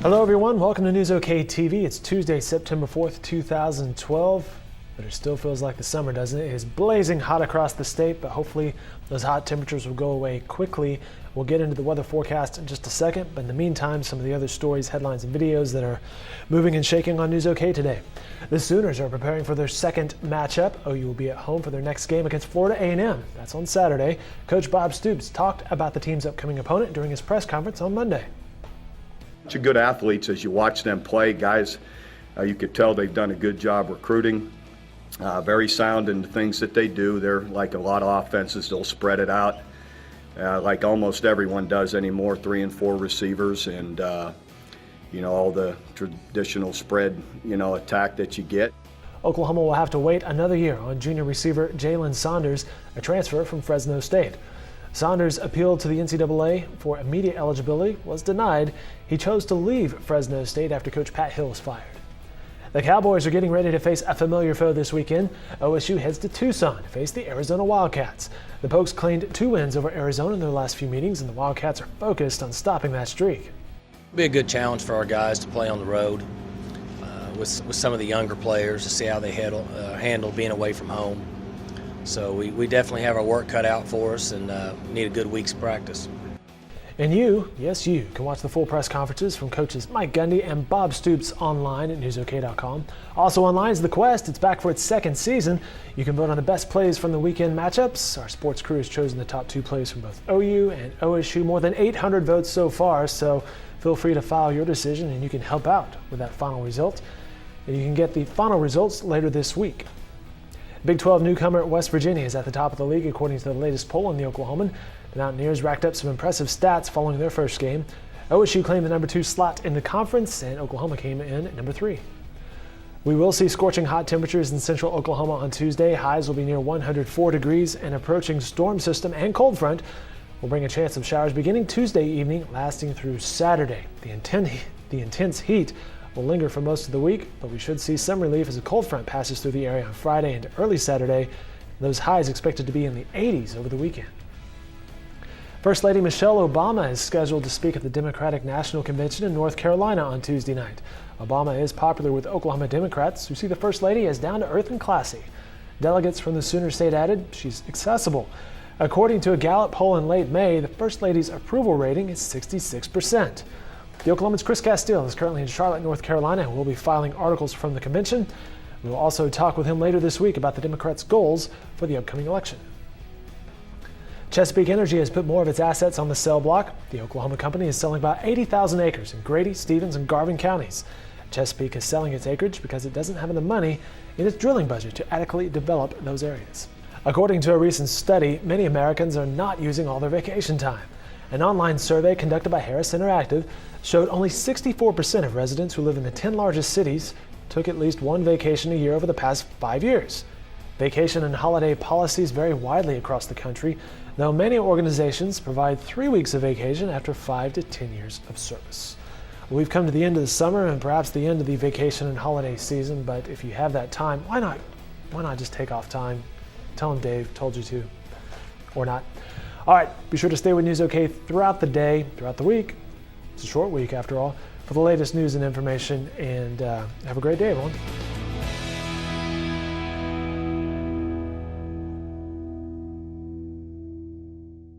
Hello everyone, welcome to NewsOK TV. It's Tuesday, September 4th, 2012, but it still feels like the summer, doesn't it? It is blazing hot across the state, but hopefully those hot temperatures will go away quickly. We'll get into the weather forecast in just a second, but in the meantime, some of the other stories, headlines, and videos that are moving and shaking on NewsOK today. The Sooners are preparing for their second matchup. OU will be at home for their next game against Florida A&M. That's on Saturday. Coach Bob Stoops talked about the team's upcoming opponent during his press conference on Monday. Bunch of good athletes as you watch them play. Guys, you could tell they've done a good job recruiting. Very sound in the things that they do. They're like a lot of offenses, they'll spread it out like almost everyone does anymore, 3 and 4 receivers and all the traditional spread attack that you get. Oklahoma will have to wait another year on junior receiver Jalen Saunders, a transfer from Fresno State. Saunders appealed to the NCAA for immediate eligibility, was denied. He chose to leave Fresno State after Coach Pat Hill was fired. The Cowboys are getting ready to face a familiar foe this weekend. OSU heads to Tucson to face the Arizona Wildcats. The Pokes claimed 2 wins over Arizona in their last few meetings, and the Wildcats are focused on stopping that streak. It'll be a good challenge for our guys to play on the road with some of the younger players to see how they handle being away from home. So we definitely have our work cut out for us and need a good week's practice. And you, yes you, can watch the full press conferences from coaches Mike Gundy and Bob Stoops online at NewsOK.com. Also online is The Quest. It's back for its second season. You can vote on the best plays from the weekend matchups. Our sports crew has chosen the top 2 plays from both OU and OSU. More than 800 votes so far, so feel free to file your decision and you can help out with that final result. And you can get the final results later this week. Big 12 newcomer West Virginia is at the top of the league according to the latest poll on the Oklahoman. The Mountaineers racked up some impressive stats following their first game. OSU claimed the number 2 slot in the conference, and Oklahoma came in at number 3. We will see scorching hot temperatures in central Oklahoma on Tuesday. Highs will be near 104 degrees. An approaching storm system and cold front will bring a chance of showers beginning Tuesday evening, lasting through Saturday. The intense heat will linger for most of the week, but we should see some relief as a cold front passes through the area on Friday into early Saturday. Those highs expected to be in the 80s over the weekend. First Lady Michelle Obama is scheduled to speak at the Democratic National Convention in North Carolina on Tuesday night. Obama is popular with Oklahoma Democrats who see the First Lady as down to earth and classy. Delegates from the Sooner State added she's accessible. According to a Gallup poll in late May, the First Lady's approval rating is 66%. The Oklahoman's Chris Castile is currently in Charlotte, North Carolina, and will be filing articles from the convention. We will also talk with him later this week about the Democrats' goals for the upcoming election. Chesapeake Energy has put more of its assets on the sell block. The Oklahoma company is selling about 80,000 acres in Grady, Stevens, and Garvin counties. Chesapeake is selling its acreage because it doesn't have the money in its drilling budget to adequately develop those areas. According to a recent study, many Americans are not using all their vacation time. An online survey conducted by Harris Interactive showed only 64% of residents who live in the 10 largest cities took at least one vacation a year over the past 5 years. Vacation and holiday policies vary widely across the country, though many organizations provide 3 weeks of vacation after 5 to 10 years of service. We've come to the end of the summer and perhaps the end of the vacation and holiday season, but if you have that time, why not just take off time? Tell them Dave told you to, or not. All right, be sure to stay with NewsOK throughout the day, throughout the week. It's a short week after all, for the latest news and information, and have a great day, everyone.